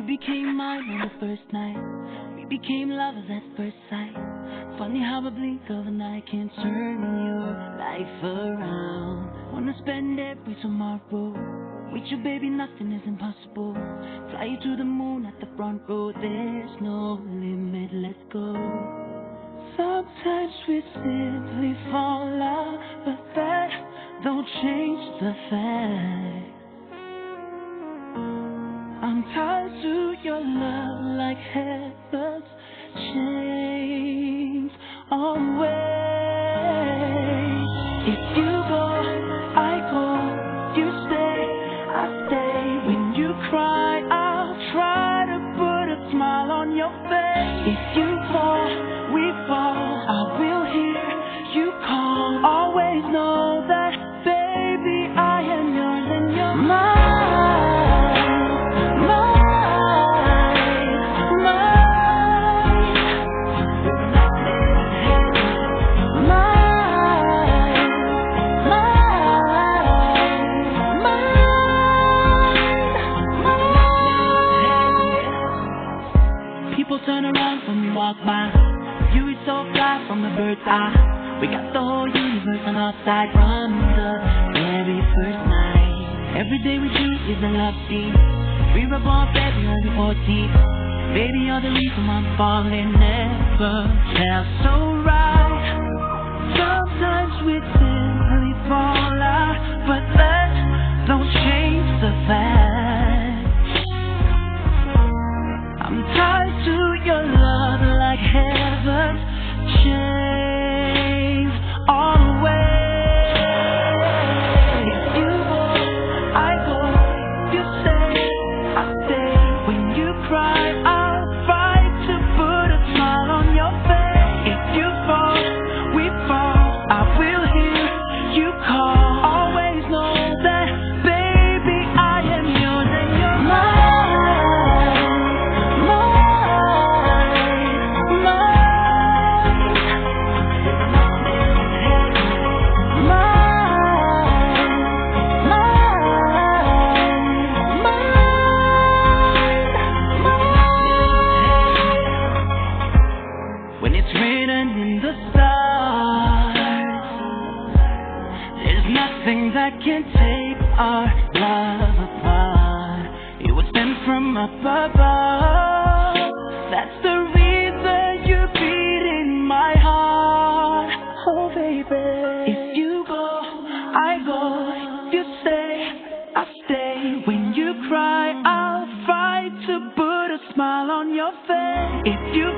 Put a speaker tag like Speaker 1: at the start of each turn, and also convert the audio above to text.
Speaker 1: became mine on the first night. We became lovers at first sight. Funny how a blink of an eye can turn your life around. Wanna spend every tomorrow with you, baby, nothing is impossible. Fly you to the moon at the front row. There's no limit, let's go. Sometimes we simply fall out, but that don't change the fact I'm tied to your love like heaven's chains always. If you go, I go. You stay, I stay. When you cry, I'll try to put a smile on your face. If you fall, we fall. I will hear you call. Always know that, baby, I am yours and you're mine. People turn around when we walk by. You is so fly from the bird's eye. We got the whole universe on our side from the very first night. Every day with you is a love scene. We were born February 14th. Baby, you're the reason I'm falling. Never felt so right. Sometimes we simply fall out, but that don't change the fact I'm tied to your love like heaven's chains always. If you go, I go. You stay, I stay. When you cry, I'll fight to put a smile on your face. If you fall, we fall. I will hear you call. Always know that, baby, I am yours and you're mine. When it's written in the stars, there's nothing that can take our love apart. It was sent from up above. That's the reason you beat in my heart. Oh baby, if you go, I go. If you stay, I stay. When you cry, I'll fight to put a smile on your face. If you